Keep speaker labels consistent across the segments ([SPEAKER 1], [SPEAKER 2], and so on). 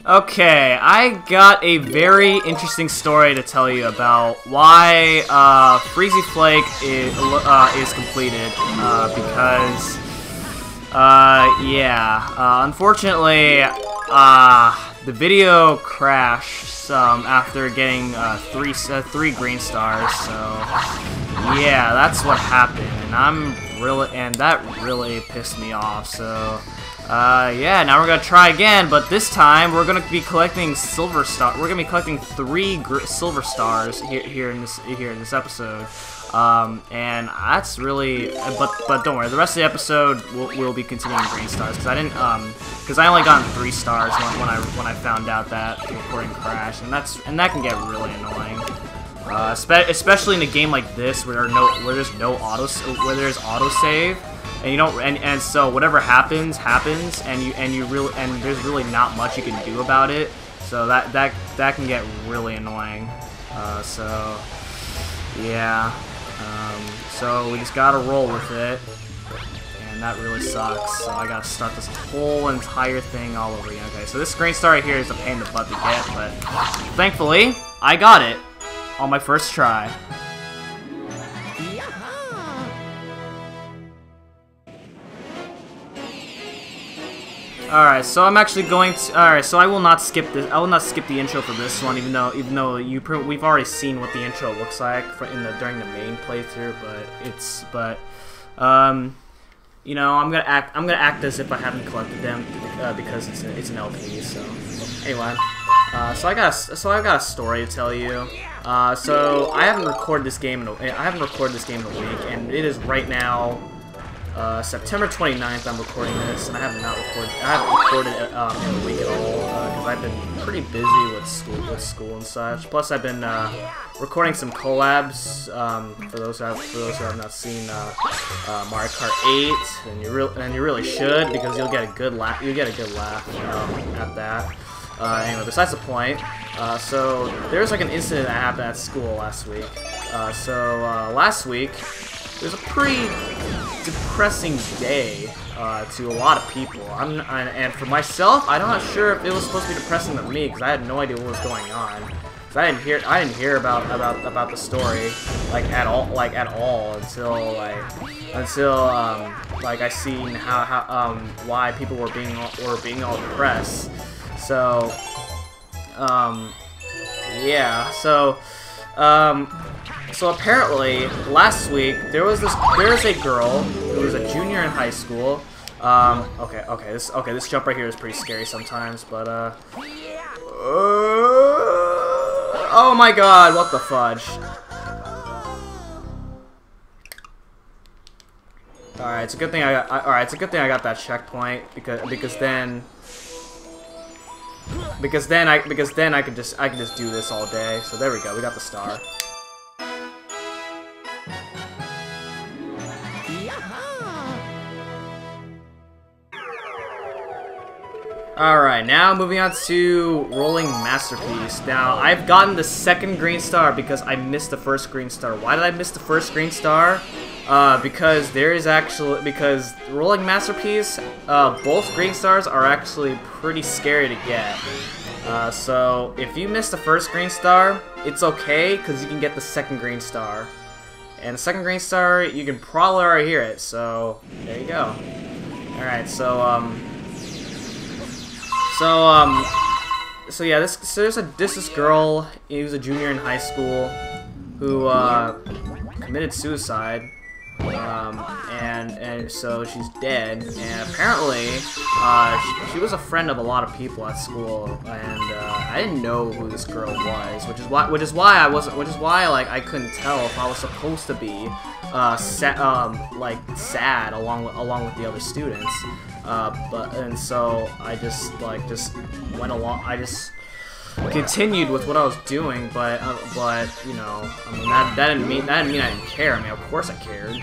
[SPEAKER 1] Okay, I got a very interesting story to tell you about why Freezy Flake is completed. Because, unfortunately, the video crashed some after getting three green stars. So, yeah, that's what happened, and that really pissed me off. So. Yeah, now we're gonna try again, but this time we're gonna be collecting silver star. We're gonna be collecting 3 silver stars here in this episode, and that's really. But don't worry, the rest of the episode we'll be continuing green stars because I only got 3 stars when I found out that the recording crashed, and that can get really annoying. Especially in a game like this where there's autosave. And you don't, and so whatever happens, and there's really not much you can do about it. So that can get really annoying. So yeah, so we just gotta roll with it, and that really sucks. So I gotta start this whole entire thing all over again. Okay, so this green star right here is a pain in the butt to get, but thankfully I got it on my first try. Alright, so I'm actually going to. Alright, so I will not skip this. I will not skip the intro for this one, even though we've already seen what the intro looks like during the main playthrough. But you know, I'm gonna act as if I haven't collected them because it's an LP. So anyway, so I got a story to tell you. So I haven't recorded this game in a week, and it is right now. September 29th, I'm recording this, and I haven't recorded it in a week at all because I've been pretty busy with school and such. Plus, I've been recording some collabs. For those who have not seen Mario Kart 8, and you really should because you'll get a good laugh. At that. Anyway, besides the point. So there's like an incident that happened at school last week. Last week. It was a pretty depressing day to a lot of people. And for myself, I'm not sure if it was supposed to be depressing to me because I had no idea what was going on. Cause I didn't hear about the story at all until I seen how why people were being all depressed. So yeah. So apparently, last week there was a girl who was a junior in high school. This jump right here is pretty scary sometimes, but oh my God, what the fudge! All right, it's a good thing I got that checkpoint because then I could just do this all day. So there we go, we got the star. Alright, now moving on to Rolling Masterpiece. Now, I've gotten the second green star because I missed the first green star. Why did I miss the first green star? Because Rolling Masterpiece, both green stars are actually pretty scary to get. So, if you miss the first green star, it's okay, because you can get the second green star. And the second green star, you can probably already hear it, so there you go. Alright, so yeah, this girl who's a junior in high school who committed suicide, and so she's dead. And apparently, she was a friend of a lot of people at school, and I didn't know who this girl was, which is why I couldn't tell if I was supposed to be sad along with the other students. So I just went along. I just continued with what I was doing, but you know, I mean that didn't mean I didn't care. I mean, of course I cared,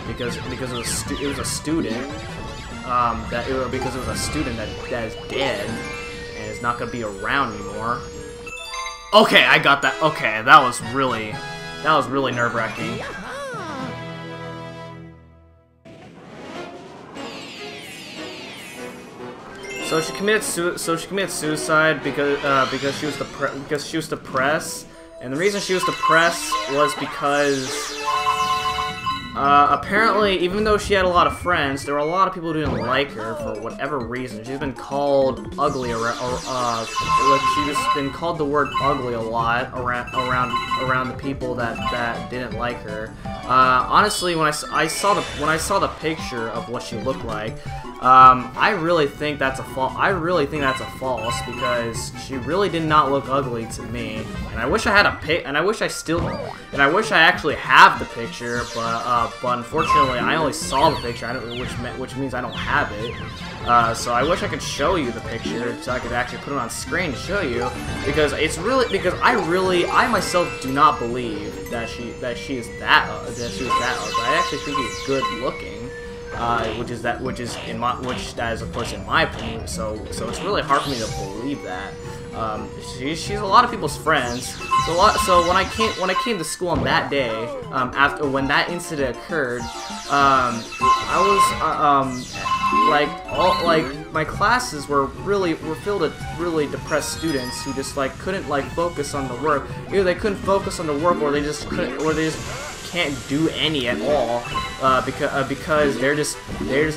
[SPEAKER 1] because it was a student that is dead and is not gonna be around anymore. Okay, I got that. Okay, that was really nerve-wracking. So she committed suicide because she was depressed, and the reason she was depressed was because apparently, even though she had a lot of friends, there were a lot of people who didn't like her for whatever reason. She's been called ugly like she's been called the word ugly a lot around the people that didn't like her. Honestly, when I saw the picture of what she looked like, I really think that's a false because she really did not look ugly to me. And I wish I had I wish I actually have the picture, but unfortunately I only saw the picture, which means I don't have it. So I wish I could show you the picture so I could actually put it on screen to show you, because I myself do not believe that she was that ugly. I actually think she's good looking. That is of course in my opinion. So it's really hard for me to believe that. She's a lot of people's friends. So when I came to school on that day, after when that incident occurred, I was my classes were filled with really depressed students who just couldn't focus on the work. Either they couldn't focus on the work, or they just can't do any at all, because they're just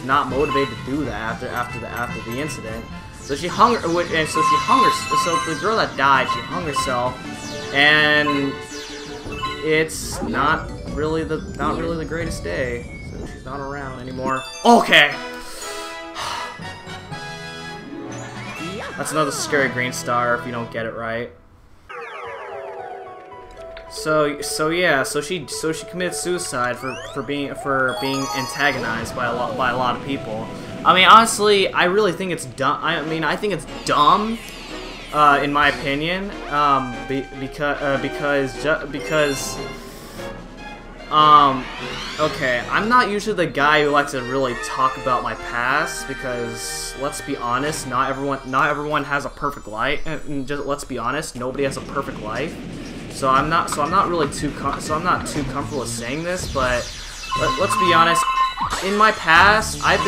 [SPEAKER 1] not motivated to do that after the incident. So so the girl that died, she hung herself, and it's not really the greatest day. So she's not around anymore. Okay. That's another scary green star if you don't get it right. So she committed suicide for being antagonized by a lot of people. I mean, honestly, I really think it's dumb. I think it's dumb, in my opinion, okay, I'm not usually the guy who likes to really talk about my past, because let's be honest, not everyone has a perfect life, and let's be honest, nobody has a perfect life. So I'm not too comfortable with saying this, but let's be honest. In my past, I've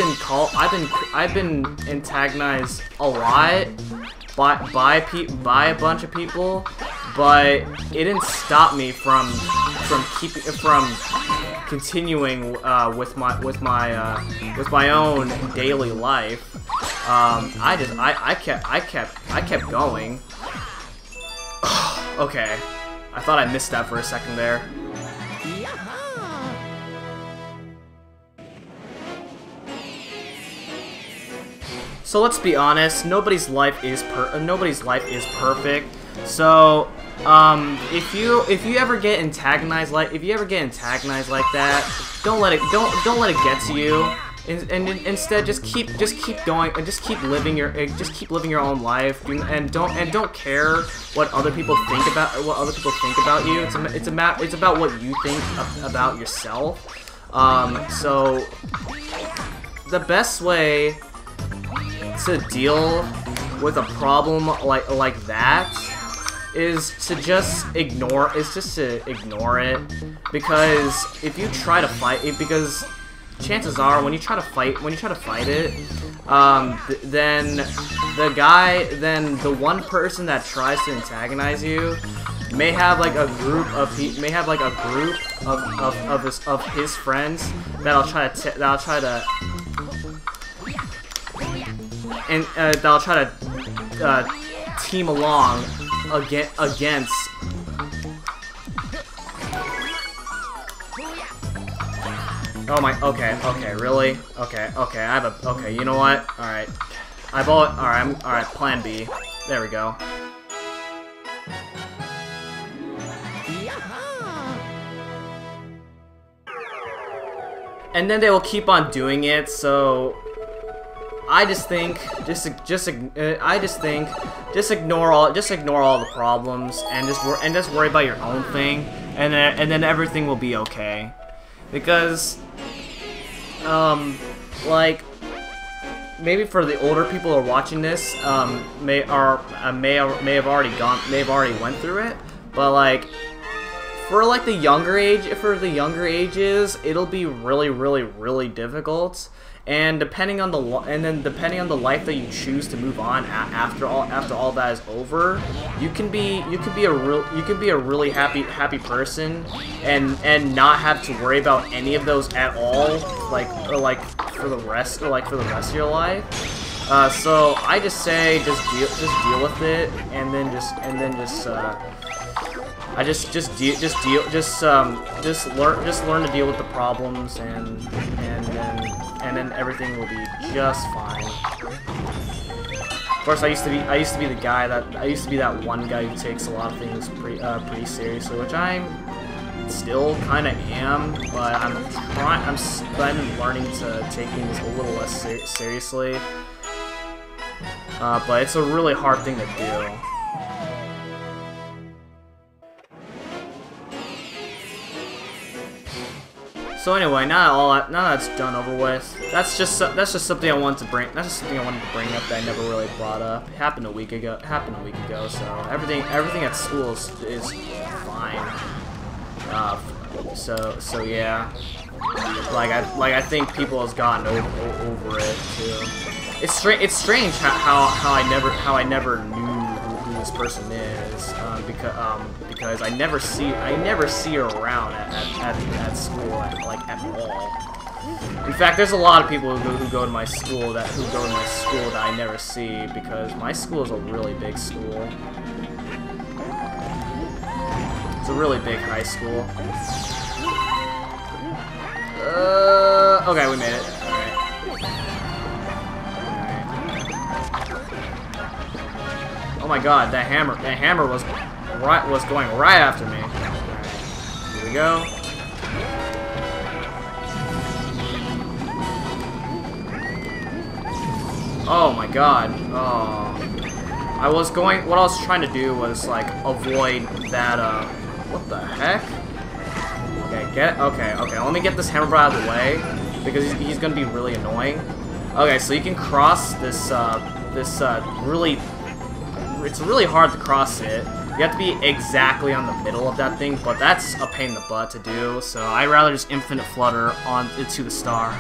[SPEAKER 1] been antagonized a lot by a bunch of people, but it didn't stop me from continuing with my own daily life. I kept going. Okay. I thought I missed that for a second there. So let's be honest, nobody's life is perfect. So if you ever get antagonized like that, don't let it get to you. And instead, just keep going and just keep living your own life, and don't care what other people think about you. It's about what you think about yourself. So the best way to deal with a problem like that is to just ignore it, because if you try to fight it, because chances are, when you try to fight it, then the one person that tries to antagonize you may have a group of his friends that'll try to team along against. Oh my, okay, really? Okay, you know what? Alright. Alright, plan B. There we go. And then they will keep on doing it, so I just think just ignore all the problems and just worry about your own thing, and then everything will be okay. Because maybe for the older people who are watching this, may have already went through it, but for the younger ages, it'll be really difficult, And depending on the life that you choose to move on after all that is over, you can be a really happy person and not have to worry about any of those at all, like for the rest of your life. So I just say just deal with it, and then just learn to deal with the problems, and then everything will be just fine. Of course, I used to be that one guy who takes a lot of things pretty seriously, which I'm still kind of am, but I'm learning to take things a little less seriously. But it's a really hard thing to do. So anyway, now that that's done over with, that's just something I wanted to bring. That's just something I wanted to bring up that I never really brought up. It happened a week ago. So everything at school is fine. So yeah, I think people has gotten over it too. It's strange how I never knew who this person is, because I never see her around at school at all. In fact, there's a lot of people who go to my school that I never see, because my school is a really big school. It's a really big high school. Okay, we made it. Alright. Oh my god, that hammer was going right after me. Alright. Here we go. Oh my god. Oh. What I was trying to do was like avoid that what the heck? Okay, let me get this hammer out of the way, because he's gonna be really annoying. Okay, so you can cross this it's really hard to cross it. You have to be exactly on the middle of that thing, but that's a pain in the butt to do, so I'd rather just infinite flutter on to the star.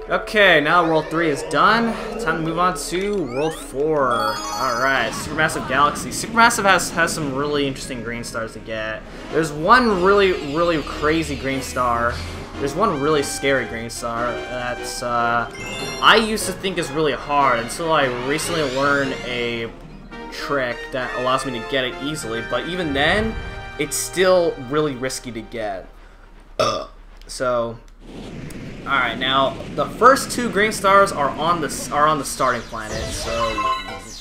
[SPEAKER 1] Okay, now World 3 is done. Time to move on to World 4. Alright, Supermassive Galaxy. Supermassive has some really interesting green stars to get. There's one really crazy green star. There's one really scary green star that's I used to think is really hard until I recently learned a trick that allows me to get it easily, but even then, it's still really risky to get. So, alright, now the first two green stars are on the starting planet, so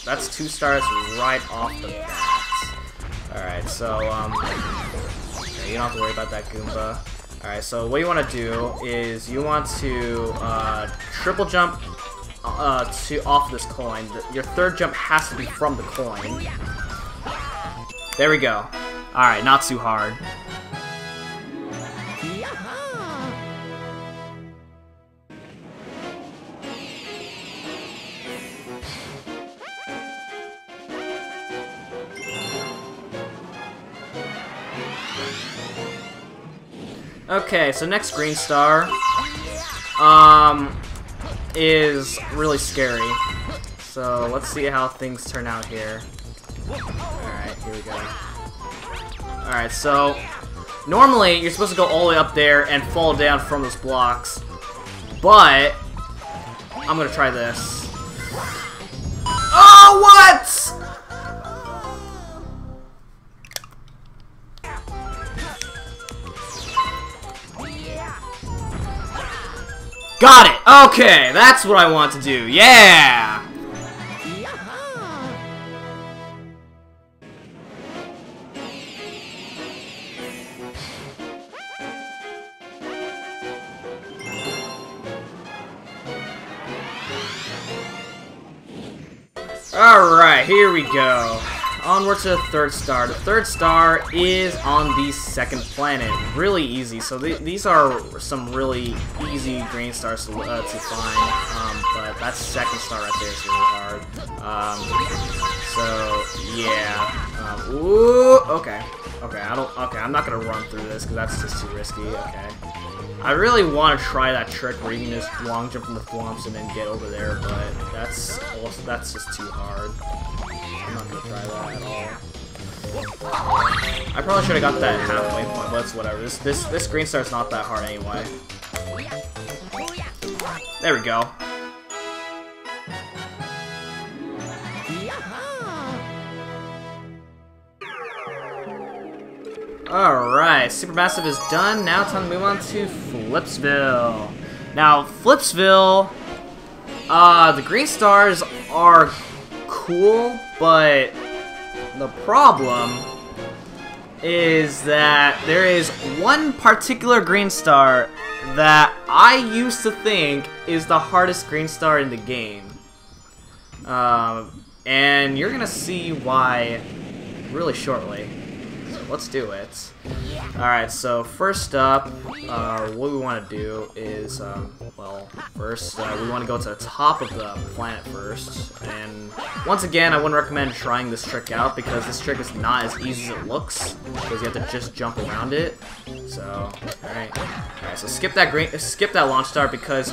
[SPEAKER 1] that's 2 stars right off the bat. Alright, so okay, you don't have to worry about that Goomba. Alright, so what you want to do is you want to triple jump off this coin. Your third jump has to be from the coin. There we go. Alright, not too hard. Okay, so next green star is really scary. So let's see how things turn out here. Alright, here we go. Alright, so normally you're supposed to go all the way up there and fall down from those blocks, but I'm gonna try this. Oh, what? Got it! Okay, that's what I want to do. Yeah! Alright, here we go. Onward to the third star. The third star is on the second planet. Really easy. So these are some really easy green stars to find. But that second star right there is really hard. So yeah. Ooh, okay. Okay, okay, I'm not gonna run through this because that's just too risky. Okay. I really want to try that trick where you can just long jump from the thwomps and then get over there, but that's just too hard. I'm not gonna try that at all. I probably should have got that halfway point, but it's whatever. This green star's not that hard anyway. There we go. Alright, Supermassive is done. Now time to move on to Flipsville. Now, Flipsville, the green stars are cool, but the problem is that there is one particular green star that I used to think is the hardest green star in the game. And you're gonna see why really shortly. Let's do it. Alright, so first up, what we want to do is, well, first, we want to go to the top of the planet first. And once again, I wouldn't recommend trying this trick out because this trick is not as easy as it looks, because you have to just jump around it. So, alright, so skip that launch star because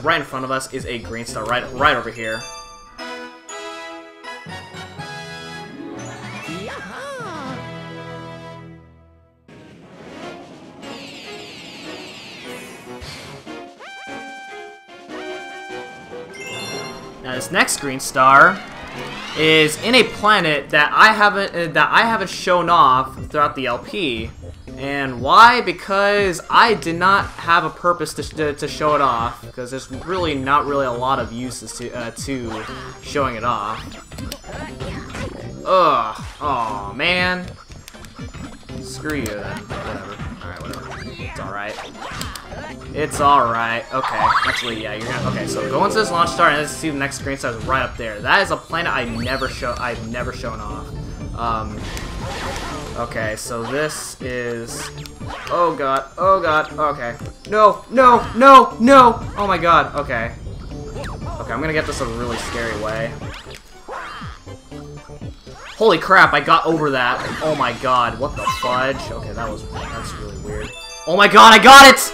[SPEAKER 1] right in front of us is a green star right over here. Now this next green star is in a planet that I haven't shown off throughout the LP, and why? Because I did not have a purpose to show it off, because there's really not a lot of uses to showing it off. Ugh, oh man, screw you then. Whatever. All right, whatever. It's all right. It's alright. Okay. Actually, yeah, you're gonna. Okay, so go into this launch star and let's see the next green star is right up there. That is a planet I've never shown off. Okay, so this is. Oh god. Oh god. Okay. No. No. No. No. Oh my god. Okay. Okay, I'm gonna get this a really scary way. Holy crap! I got over that. Oh my god. What the fudge? Okay, that's really weird. Oh my god! I got it.